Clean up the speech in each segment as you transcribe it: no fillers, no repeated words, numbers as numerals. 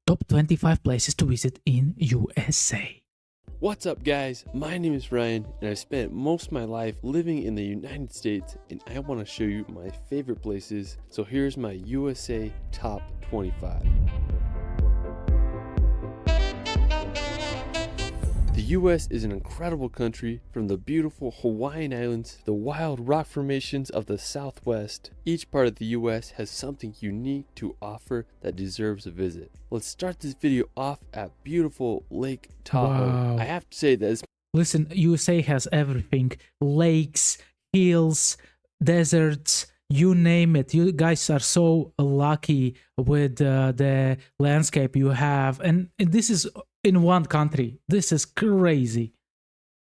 Top 25 places to visit in USA. What's up, guys? My name is Ryan, and I've spent most of my life living in the United States, and I want to show you my favorite places. So here's my USA top 25. The US is an incredible country, from the beautiful Hawaiian Islands to the wild rock formations of the Southwest. Each part of the US has something unique to offer that deserves a visit. Let's start this video off at beautiful Lake Tahoe. Wow. I have to say that it's Listen, USA has everything. Lakes, hills, deserts, you name it. You guys are so lucky with the landscape you have. And this is in one country. This is crazy.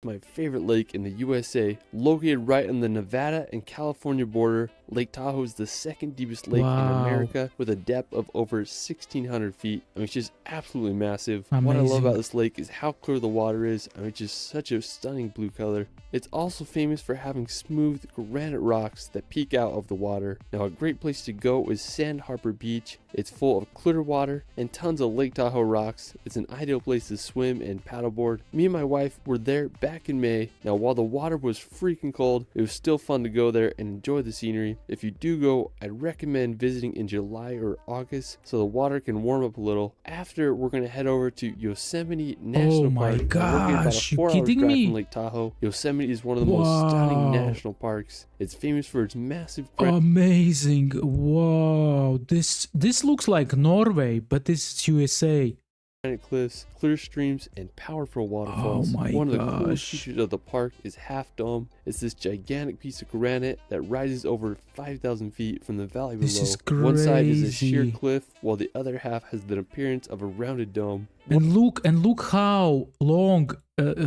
my favorite lake in the USA, located right on the Nevada and California border. Lake Tahoe is the second deepest lake in America, with a depth of over 1,600 feet. I mean, it's just absolutely massive. Amazing. What I love about this lake is how clear the water is. I mean, it's just such a stunning blue color. It's also famous for having smooth granite rocks that peek out of the water. Now, a great place to go is Sand Harbor Beach. It's full of clear water and tons of Lake Tahoe rocks. It's an ideal place to swim and paddleboard. Me and my wife were there back in May. Now, while the water was freaking cold, it was still fun to go there and enjoy the scenery. If you do go, I'd recommend visiting in July or August so the water can warm up a little. After, we're going to head over to Yosemite National Park. Oh my gosh, you About a 4-hour kidding drive me? from Lake Tahoe. Yosemite is one of the most stunning national parks. It's famous for its massive Amazing. Wow. This looks like Norway, but this is USA. granite cliffs, clear streams, and powerful waterfalls. Oh my One of the gosh. coolest features of the park is Half Dome. It's this gigantic piece of granite that rises over 5,000 feet from the valley below. This is One side is a sheer crazy. cliff, while the other half has the appearance of a rounded dome. And look how long,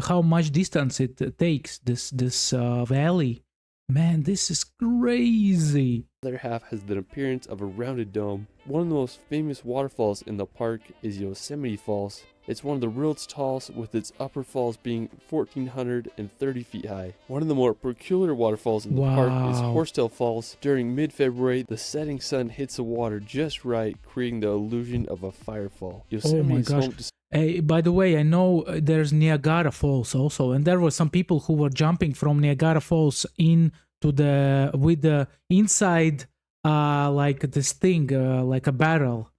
how much distance it takes, this valley. Man, this is crazy. The other half has the appearance of a rounded dome. One of the most famous waterfalls in the park is Yosemite Falls. It's one of the world's tallest, with its upper falls being 1,430 feet high. One of the more peculiar waterfalls in the park is Horsetail Falls. During mid-February, the setting sun hits the water just right, creating the illusion of a firefall. Yosemite is home to Hey, by the way, I know there's Niagara Falls also, and there were some people who were jumping from Niagara Falls into the inside, like this thing, like a barrel,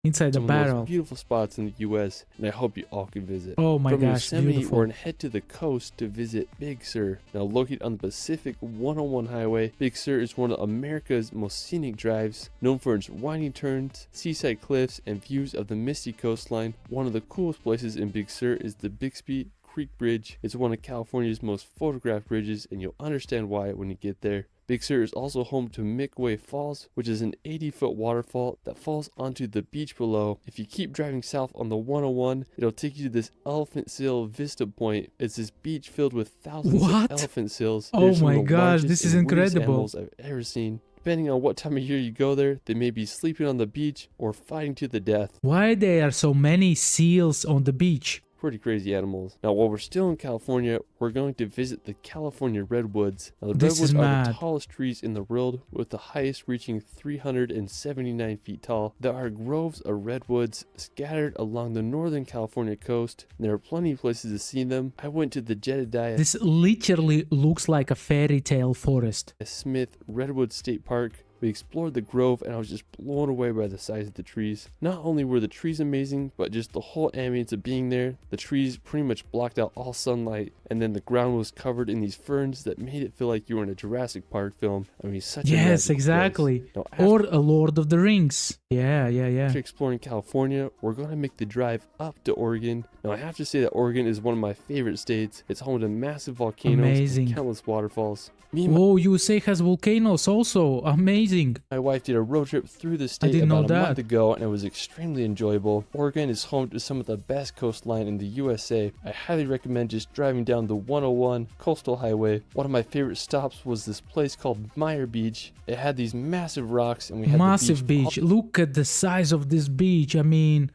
inside the some of the barrel. most beautiful spots in the U.S., and I hope you all can visit. Oh my From gosh, Yosemite, beautiful. we're going to head to the coast to visit Big Sur. Now, located on the Pacific 101 highway, Big Sur is one of America's most scenic drives, known for its winding turns, seaside cliffs, and views of the misty coastline. One of the coolest places in Big Sur is the Bixby Creek Bridge. It's one of California's most photographed bridges, and you'll understand why when you get there. Big Sur is also home to Midway Falls, which is an 80-foot waterfall that falls onto the beach below. If you keep driving south on the 101, it'll take you to this elephant seal vista point. It's this beach filled with thousands of elephant seals. Oh my gosh, this is incredible. Animals I've ever seen. Depending on what time of year you go there, they may be sleeping on the beach or fighting to the death. Why there are so many seals on the beach? Pretty crazy animals. Now, while we're still in California, we're going to visit the California redwoods. Now, the redwoods are the tallest trees in the world, with the highest reaching 379 feet tall. There are groves of redwoods scattered along the northern California coast, and there are plenty of places to see them. I went to the Jedediah This literally looks like a fairy tale forest. Smith Redwood State Park. We explored the grove, and I was just blown away by the size of the trees. Not only were the trees amazing, but just the whole ambience of being there. The trees pretty much blocked out all sunlight, and then the ground was covered in these ferns that made it feel like you were in a Jurassic Park film. I mean, such a magical exactly. Now, Or a Lord of the Rings. Yeah. after exploring California, we're going to make the drive up to Oregon. Now, I have to say that Oregon is one of my favorite states. It's home to massive volcanoes and countless waterfalls. USA has volcanoes also. Amazing. My wife did a road trip through the state about a month ago, and it was extremely enjoyable. Oregon is home to some of the best coastline in the USA. I highly recommend just driving down the 101 coastal highway. One of my favorite stops was this place called Meyer Beach. It had these massive rocks, and we had massive beach. Look at the size of this beach. I mean,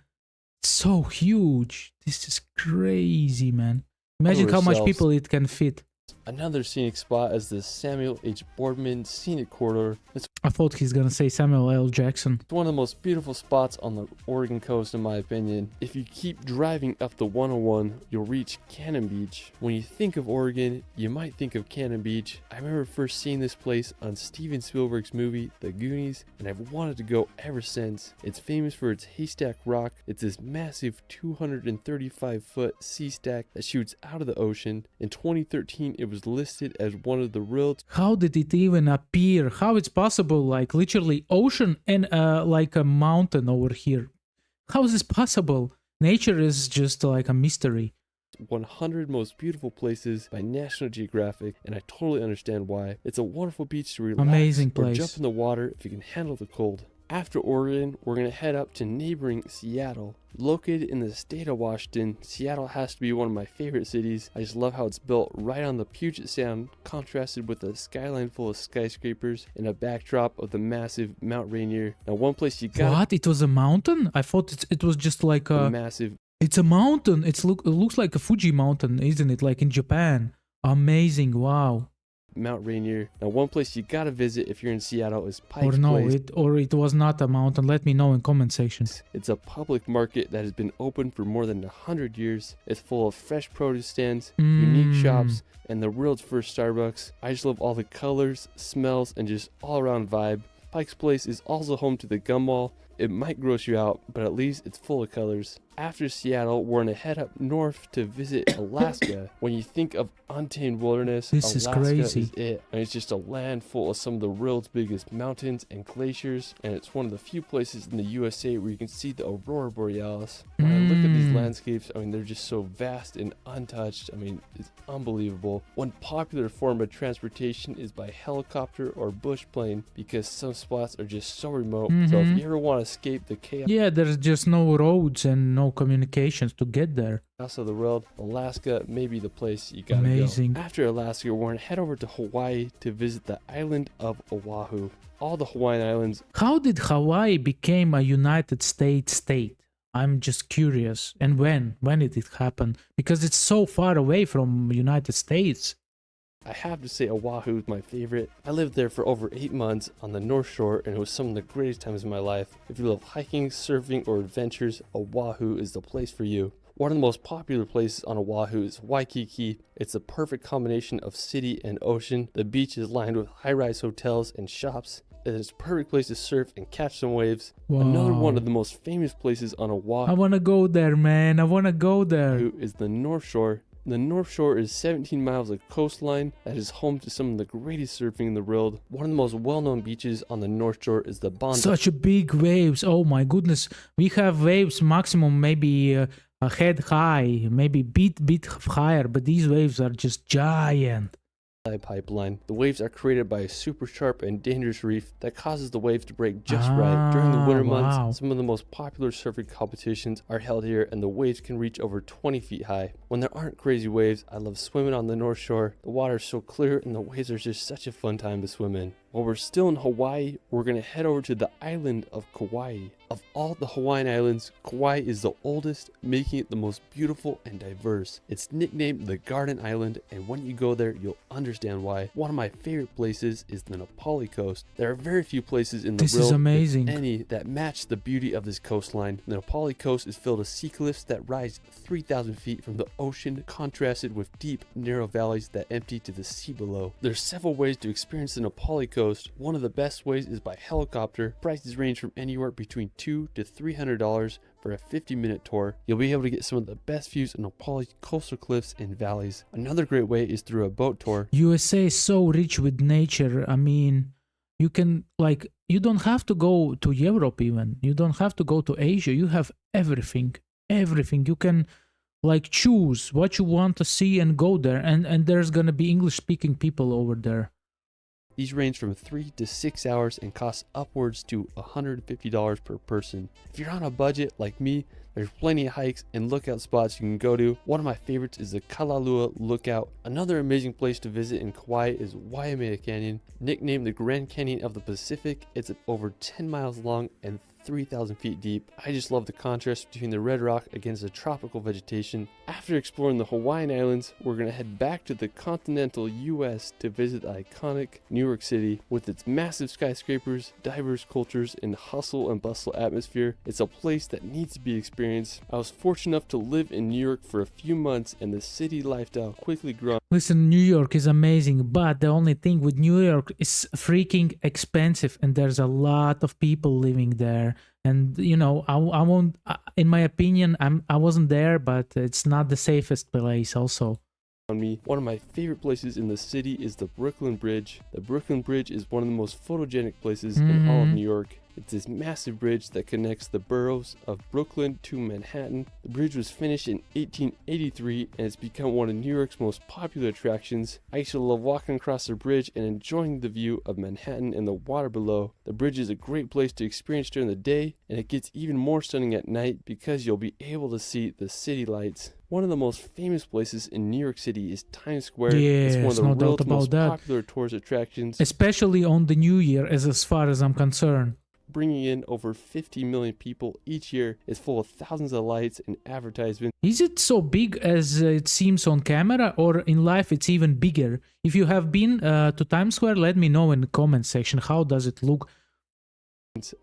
it's so huge. This is crazy, man. Imagine how much people it can fit. Another scenic spot is the Samuel H. Boardman Scenic Corridor. It's I thought he's gonna say Samuel L. Jackson. one of the most beautiful spots on the Oregon coast in my opinion. If you keep driving up the 101, you'll reach Cannon Beach. When you think of Oregon, you might think of Cannon Beach. I remember first seeing this place on Steven Spielberg's movie The Goonies, and I've wanted to go ever since. It's famous for its Haystack Rock. It's this massive 235-foot sea stack that shoots out of the ocean. In 2013, it was listed as one of the world's... How did it even appear? How it's possible? Like literally ocean and like a mountain over here. How is this possible? Nature is just like a mystery. 100 most beautiful places by National Geographic, and I totally understand why. It's a wonderful beach to relax Amazing or place. jump in the water if you can handle the cold. After Oregon, we're going to head up to neighboring Seattle. Located in the state of Washington, Seattle has to be one of my favorite cities. I just love how it's built right on the Puget Sound, contrasted with a skyline full of skyscrapers and a backdrop of the massive Mount Rainier. Now, one place you got... What? It was a mountain? I thought it was just like a... massive... It's a mountain. It looks like a Fuji mountain, isn't it? Like in Japan. Amazing. Wow. Mount Rainier. Now, one place you gotta visit if you're in Seattle is Pike's Or no, Place. it was not a mountain. Let me know in comment section. It's a public market that has been open for more than 100 years. It's full of fresh produce stands, unique shops, and the world's first Starbucks. I just love all the colors, smells, and just all-around vibe. Pike's Place is also home to the Gum Mall. It might gross you out, but at least it's full of colors. After Seattle, we're gonna head up north to visit Alaska. When you think of untamed wilderness, Alaska is it. And it's just a land full of some of the world's biggest mountains and glaciers, and it's one of the few places in the USA where you can see the Aurora Borealis. When I look at these landscapes, I mean, they're just so vast and untouched. I mean, it's unbelievable. One popular form of transportation is by helicopter or bush plane because some spots are just so remote. So if you ever want to escape the chaos... Yeah, there's just no roads and no communications to get there. Of the world, Alaska may be the place you gotta go. After Alaska, we're gonna head over to Hawaii to visit the island of Oahu. All the Hawaiian Islands. How did Hawaii become a United States state? I'm just curious. And when did it happen? Because it's so far away from United States. I have to say Oahu is my favorite. I lived there for over 8 months on the North Shore, and it was some of the greatest times of my life. If you love hiking, surfing, or adventures, Oahu is the place for you. One of the most popular places on Oahu is Waikiki. It's a perfect combination of city and ocean. The beach is lined with high-rise hotels and shops. It is a perfect place to surf and catch some waves. Wow. Another one of the most famous places on Oahu I want to go there, man. I want to go there. is the North Shore. The North Shore is 17 miles of coastline that is home to some of the greatest surfing in the world. One of the most well-known beaches on the North Shore is the Bondi. Such a big waves. Oh my goodness. We have waves maximum maybe a head high, maybe bit higher, but these waves are just giant. Pipeline. The waves are created by a super sharp and dangerous reef that causes the waves to break just right. During the winter months, some of the most popular surfing competitions are held here, and the waves can reach over 20 feet high. When there aren't crazy waves, I love swimming on the North Shore. The water is so clear and the waves are just such a fun time to swim in. While we're still in Hawaii, we're going to head over to the island of Kauai. Of all the Hawaiian islands, Kauai is the oldest, making it the most beautiful and diverse. It's nicknamed the Garden Island, and when you go there, you'll understand why. One of my favorite places is the Na Pali Coast. There are very few places in the world, if any, that match the beauty of this coastline. The Na Pali Coast is filled with sea cliffs that rise 3,000 feet from the ocean, contrasted with deep, narrow valleys that empty to the sea below. There's several ways to experience the Na Pali Coast. One of the best ways is by helicopter. Prices range from anywhere between $200 to $300 for a 50-minute tour. You'll be able to get some of the best views of Na Pali's coastal cliffs and valleys. Another great way is through a boat tour. USA is so rich with nature. I mean, you can, like, you don't have to go to Europe even. You don't have to go to Asia. You have everything. Everything. You can, like, choose what you want to see and go there. And there's gonna be English-speaking people over there. These range from 3 to 6 hours and cost upwards to $150 per person. If you're on a budget like me, there's plenty of hikes and lookout spots you can go to. One of my favorites is the Kalalua Lookout. Another amazing place to visit in Kauai is Waimea Canyon. Nicknamed the Grand Canyon of the Pacific, it's over 10 miles long and 3,000 feet deep. I just love the contrast between the red rock against the tropical vegetation. After exploring the Hawaiian Islands, we're going to head back to the continental US to visit the iconic New York City. With its massive skyscrapers, diverse cultures, and hustle and bustle atmosphere, it's a place that needs to be experienced. I was fortunate enough to live in New York for a few months, and the city lifestyle quickly grew. Listen, New York is amazing, but the only thing with New York is freaking expensive, and there's a lot of people living there. And you know, I won't. In my opinion, I wasn't there, but it's not the safest place. Also, On me, one of my favorite places in the city is the Brooklyn Bridge. The Brooklyn Bridge is one of the most photogenic places in all of New York. It's this massive bridge that connects the boroughs of Brooklyn to Manhattan. The bridge was finished in 1883 and it's become one of New York's most popular attractions. I used to love walking across the bridge and enjoying the view of Manhattan and the water below. The bridge is a great place to experience during the day, and it gets even more stunning at night because you'll be able to see the city lights. One of the most famous places in New York City is Times Square. It's one of the no doubt world's most about that. popular tourist attractions, Especially on the New Year, as far as I'm concerned. bringing in over 50 million people each year. It's full of thousands of lights and advertisements. Is it so big as it seems on camera, or in life it's even bigger? If you have been to Times Square, let me know in the comment section. How does it look?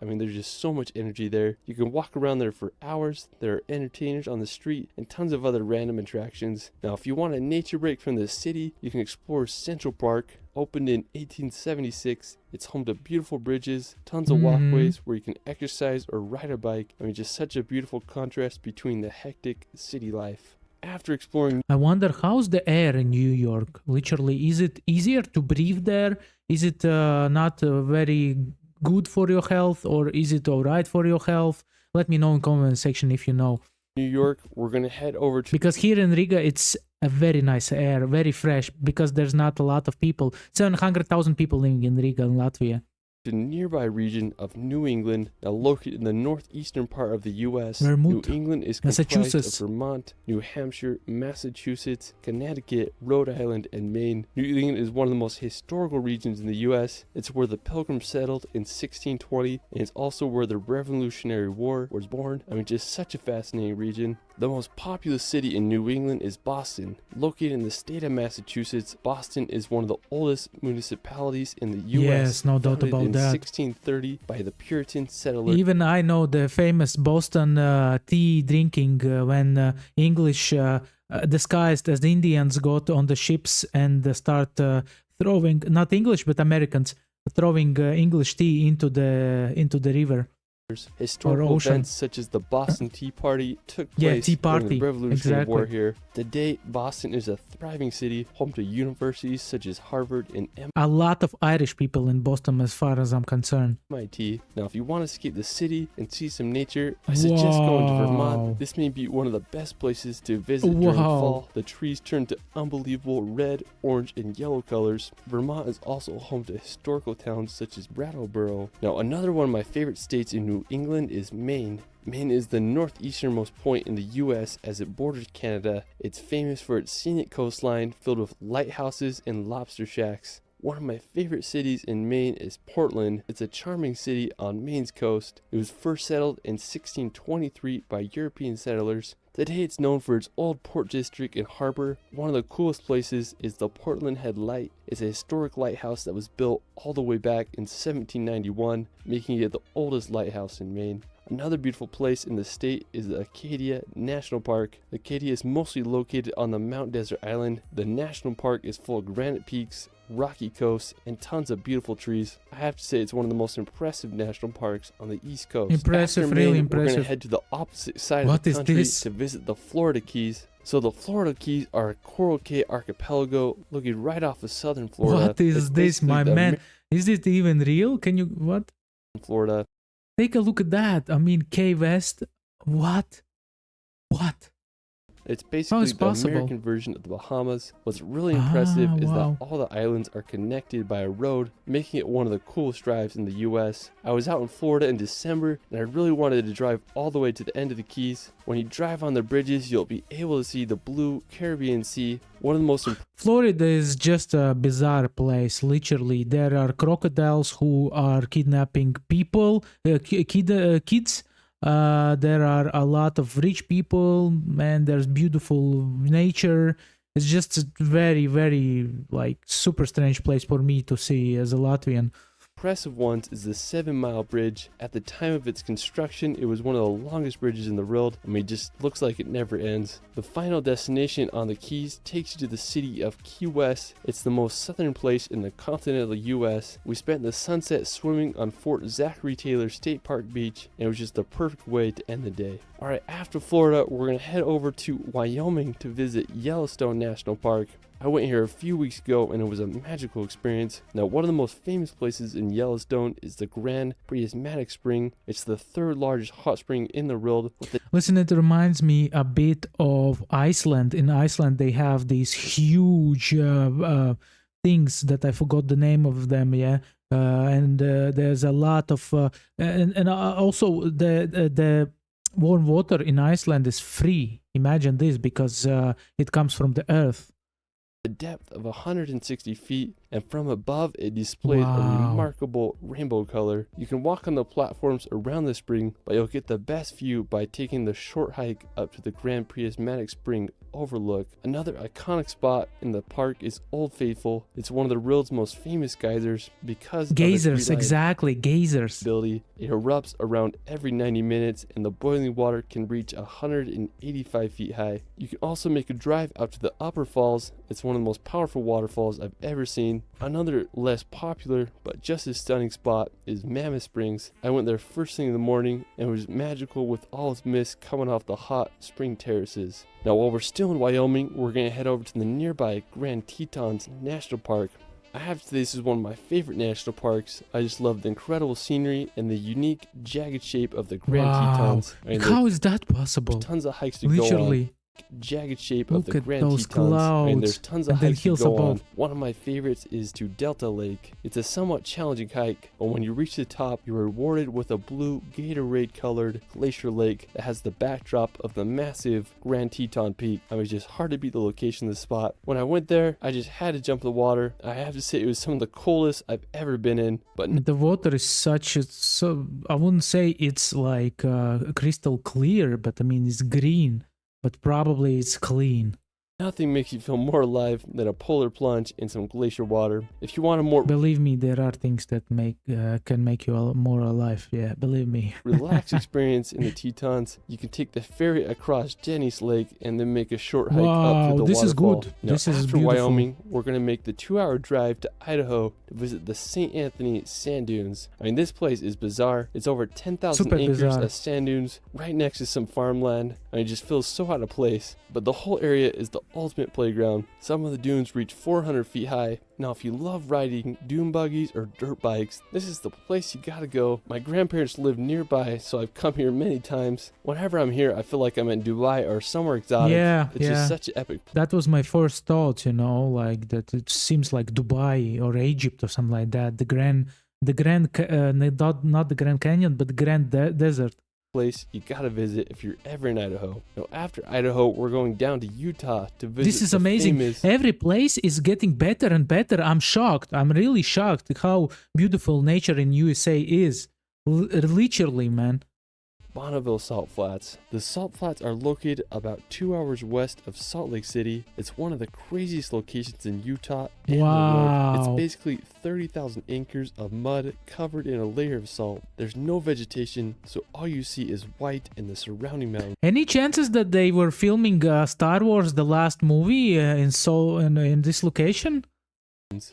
I mean, there's just so much energy there. You can walk around there for hours. There are entertainers on the street and tons of other random attractions. Now, if you want a nature break from the city, you can explore Central Park. Opened in 1876, it's home to beautiful bridges, tons of walkways where you can exercise or ride a bike. I mean, just such a beautiful contrast between the hectic city life. After exploring, I wonder how's the air in New York. Literally, is it easier to breathe there? Is it not very good for your health, or is it alright for your health? Let me know in comment section if you know. New York, we're gonna head over to, Because here in Riga it's a very nice air, very fresh, because there's not a lot of people. 700,000 people living in Riga in Latvia. the nearby region of New England, now located in the northeastern part of the U.S. Vermont, New England is comprised Massachusetts. of Vermont, New Hampshire, Massachusetts, Connecticut, Rhode Island, and Maine. New England is one of the most historical regions in the U.S. It's where the Pilgrims settled in 1620, and it's also where the Revolutionary War was born. I mean, just such a fascinating region. The most populous city in New England is Boston. Located in the state of Massachusetts, Boston is one of the oldest municipalities in the U.S. Yes, no doubt founded about in that. 1630 by the Puritan settlers. Even I know the famous Boston tea drinking when English disguised as Indians got on the ships and start throwing, not English but Americans, throwing English tea into the river. Historical ocean. events such as the Boston Tea Party took place Tea during Party, the Revolutionary War exactly. here. Today, Boston is a thriving city, home to universities such as Harvard and A lot of Irish people in Boston as far as I'm concerned. MIT. Now, if you want to escape the city and see some nature, I suggest going to Wow. Vermont. This may be one of the best places to visit during Wow. fall. The trees turn to unbelievable red, orange, and yellow colors. Vermont is also home to historical towns such as Brattleboro. Now, another one of my favorite states in New England is Maine. Maine is the northeasternmost point in the U.S. as it borders Canada. It's famous for its scenic coastline filled with lighthouses and lobster shacks. One of my favorite cities in Maine is Portland. It's a charming city on Maine's coast. It was first settled in 1623 by European settlers. Today it's known for its old port district and harbor. One of the coolest places is the Portland Head Light. It's a historic lighthouse that was built all the way back in 1791, making it the oldest lighthouse in Maine. Another beautiful place in the state is the Acadia National Park. Acadia is mostly located on the Mount Desert Island. The national park is full of granite peaks, rocky coasts, and tons of beautiful trees. I have to say it's one of the most impressive national parks on the East Coast. Impressive, After really Maine, We're impressive. going to head to the opposite side What of the is country this? to visit the Florida Keys. So the Florida Keys are a Coral Cay archipelago located right off of southern Florida. What is It's this, basically my the man? Is it even real? Can you, what? Florida. Take a look at that. I mean, Key West. What? It's How basically is the possible? American version of the Bahamas. What's really impressive is Wow. that all the islands are connected by a road, making it one of the coolest drives in the US. I was out in Florida in December, and I really wanted to drive all the way to the end of the Keys. When you drive on the bridges, you'll be able to see the blue Caribbean Sea, one of the most Florida is just a bizarre place. Literally, there are crocodiles who are kidnapping people, kids. There are a lot of rich people, and there's beautiful nature. It's just a very, very like super strange place for me to see as a Latvian. impressive ones is the 7-mile bridge. At the time of its construction, it was one of the longest bridges in the world. I mean, it just looks like it never ends. The final destination on the Keys takes you to the city of Key West. It's the most southern place in the continental US. We spent the sunset swimming on Fort Zachary Taylor State Park Beach, and it was just the perfect way to end the day. Alright, after Florida, we're going to head over to Wyoming to visit Yellowstone National Park. I went here a few weeks ago and it was a magical experience. Now, one of the most famous places in Yellowstone is the Grand Prismatic Spring. It's the third largest hot spring in the world. Listen, it reminds me a bit of Iceland. In Iceland, they have these huge things that I forgot the name of them. Yeah, and there's a lot of and also the warm water in Iceland is free. Imagine this, because it comes from the earth. A depth of 160 feet, and from above it displays a Wow. remarkable rainbow color. You can walk on the platforms around the spring, but you'll get the best view by taking the short hike up to the Grand Prismatic Spring overlook. Another iconic spot in the park is Old Faithful. It's one of the world's most famous geysers because of its Geysers, exactly, geysers. reliability. It erupts around every 90 minutes, and the boiling water can reach 185 feet high. You can also make a drive out to the Upper Falls. It's one of the most powerful waterfalls I've ever seen. Another less popular but just as stunning spot is Mammoth Springs. I went there first thing in the morning, and it was magical with all its mist coming off the hot spring terraces. Now, while we're still in Wyoming, we're going to head over to the nearby Grand Tetons National Park. I have to say this is one of my favorite national parks. I just love the incredible scenery and the unique jagged shape of the Grand Wow. Tetons. I mean, How is that possible? there's tons of hikes to go on. Literally. Jagged shape Look of the at Grand those Tetons. I mean, there's clouds, tons and of then hikes to hills go above. on. One of my favorites is to Delta Lake. It's a somewhat challenging hike, but when you reach the top, you're rewarded with a blue Gatorade-colored glacier lake that has the backdrop of the massive Grand Teton Peak. I mean, it's just hard to beat the location of the spot. When I went there, I just had to jump in the water. I have to say it was some of the coldest I've ever been in, but The water is so I wouldn't say it's like crystal clear, but I mean it's green, but probably it's clean. nothing makes you feel more alive than a polar plunge in some glacier water. If you want a more Believe me, there are things that can make you more alive. Yeah, believe me. relaxed experience in the Tetons, you can take the ferry across Jenny's Lake and then make a short hike up to Wow, the this is waterfall. good. Now, This is after beautiful. Wyoming, we're going to make the 2-hour drive to Idaho to visit the St. Anthony Sand Dunes. I mean, this place is bizarre. It's over 10,000 Super acres bizarre. of sand dunes right next to some farmland. I mean, it just feels so out of place. But the whole area is the ultimate playground. Some of the dunes reach 400 feet high. Now, if you love riding dune buggies or dirt bikes, this is the place you gotta go. My grandparents live nearby, so I've come here many times. Whenever I'm here, I feel like I'm in Dubai or somewhere exotic. Yeah, It's yeah. just such an epic That was my first thought, like that it seems like Dubai or Egypt or something like that. Not the Grand Canyon, but the Grand Desert. place you gotta visit if you're ever in Idaho. Now, after Idaho, we're going down to Utah to visit This is the amazing. famous Every place is getting better and better. I'm shocked. I'm really shocked how beautiful nature in USA is. Literally, man. Bonneville Salt Flats. The Salt Flats are located about 2 hours west of Salt Lake City. It's one of the craziest locations in Utah and the world. It's Wow. basically 30,000 acres of mud covered in a layer of salt. There's no vegetation, so all you see is white and the surrounding mountains. Any chances that they were filming Star Wars, the last movie, in this location?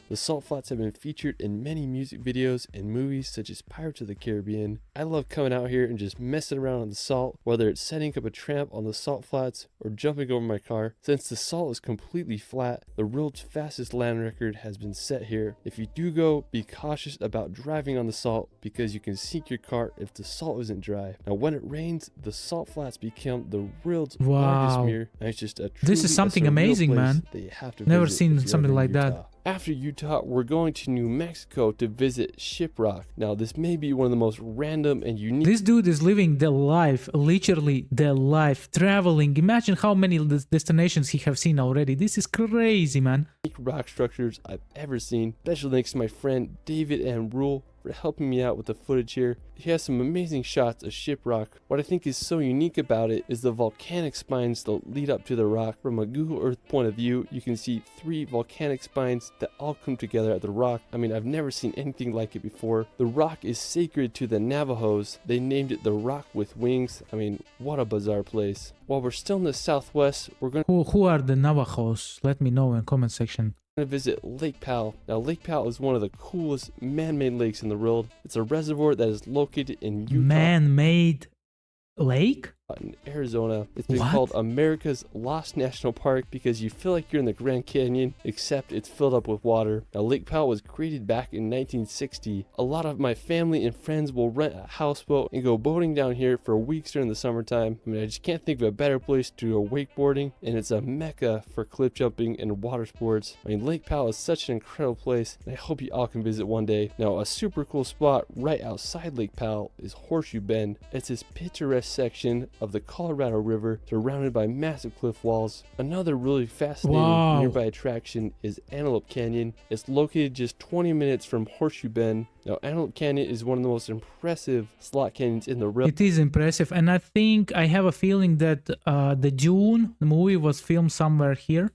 The salt flats have been featured in many music videos and movies such as Pirates of the Caribbean. I love coming out here and just messing around on the salt, whether it's setting up a tramp on the salt flats or jumping over my car. Since the salt is completely flat, the world's fastest land record has been set here. If you do go, be cautious about driving on the salt because you can sink your car if the salt isn't dry. Now when it rains, the salt flats become the world's largest mirror, and it's just this is something amazing, man. That you have to never visit seen if you're something ever in like that. Utah. After Utah, we're going to New Mexico to visit Shiprock. Now, this may be one of the most random and unique. This dude is living the life, literally the life, traveling. Imagine how many destinations he have seen already. This is crazy, man. Rock structures I've ever seen. Special thanks to my friend David and Rule for helping me out with the footage here. He has some amazing shots of Shiprock. What I think is so unique about it is the volcanic spines that lead up to the rock. From a Google Earth point of view, you can see 3 volcanic spines that all come together at the rock. I mean, I've never seen anything like it before. The rock is sacred to the Navajos. They named it the Rock with Wings. I mean, what a bizarre place. While we're still in the southwest, we're going to... Who are the Navajos? Let me know in comment section. To visit Lake Powell. Now, Lake Powell is one of the coolest man-made lakes in the world. It's a reservoir that is located in Utah. Man-made lake? In Arizona. It's been called America's Lost National Park because you feel like you're in the Grand Canyon, except it's filled up with water. Now, Lake Powell was created back in 1960. A lot of my family and friends will rent a houseboat and go boating down here for weeks during the summertime. I mean, I just can't think of a better place to go wakeboarding, and it's a mecca for cliff jumping and water sports. I mean, Lake Powell is such an incredible place, and I hope you all can visit one day. Now, a super cool spot right outside Lake Powell is Horseshoe Bend. It's this picturesque section of the Colorado River surrounded by massive cliff walls. Another really fascinating nearby attraction is Antelope Canyon. It's located just 20 minutes from Horseshoe Bend. Now, Antelope Canyon is one of the most impressive slot canyons in the world. It is impressive, and I think I have a feeling that the Dune movie was filmed somewhere here.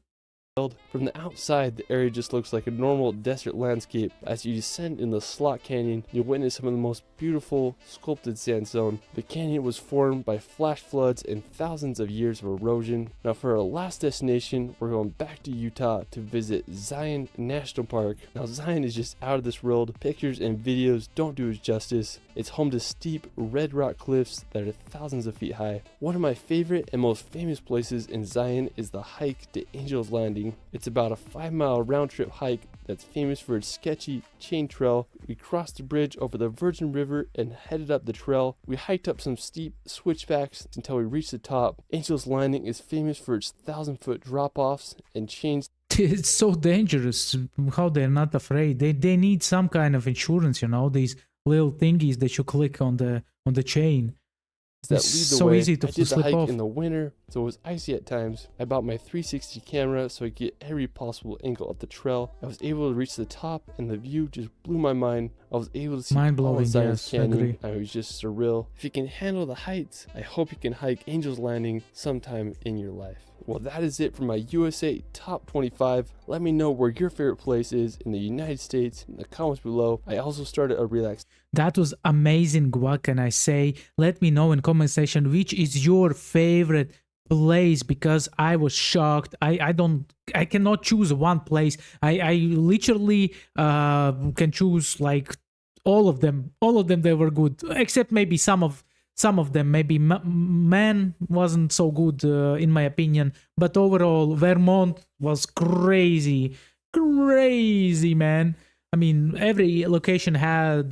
From the outside, the area just looks like a normal desert landscape. As you descend in the slot canyon, you'll witness some of the most beautiful sculpted sandstone. The canyon was formed by flash floods and thousands of years of erosion. Now, for our last destination, we're going back to Utah to visit Zion National Park. Now, Zion is just out of this world. Pictures and videos don't do it justice. It's home to steep red rock cliffs that are thousands of feet high. One of my favorite and most famous places in Zion is the hike to Angel's Landing. It's about a 5-mile round-trip hike that's famous for its sketchy chain trail. We crossed the bridge over the Virgin River and headed up the trail. We hiked up some steep switchbacks until we reached the top. Angel's Landing is famous for its 1,000-foot drop-offs and chains. It's so dangerous. How they're not afraid. They need some kind of insurance, you know, these little thingies that you click on the chain. That it's lead the so way. easy to I did the slip hike off. in the winter, so it was icy at times. I bought my 360 camera so I could get every possible angle of the trail. I was able to reach the top, and the view just blew my mind. I was able to see all of Zion's Canyon. It was just surreal. If you can handle the heights, I hope you can hike Angel's Landing sometime in your life. Well, that is it for my USA Top 25. Let me know where your favorite place is in the United States in the comments below. I also started a relax. That was amazing. What can I say? Let me know in comment section which is your favorite place, because I was shocked. I cannot choose one place. I literally can choose like all of them. All of them, they were good, except maybe some of them. Maybe Man wasn't so good in my opinion, but overall Vermont was crazy, man. I mean, every location had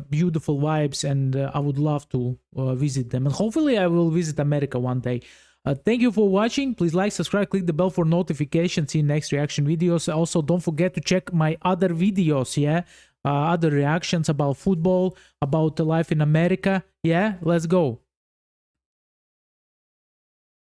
beautiful vibes, and I would love to visit them, and hopefully I will visit America one day. Thank you for watching. Please like, subscribe, click the bell for notifications. See you next reaction videos. Also, don't forget to check my other videos, other reactions about football, about life in America. Let's go.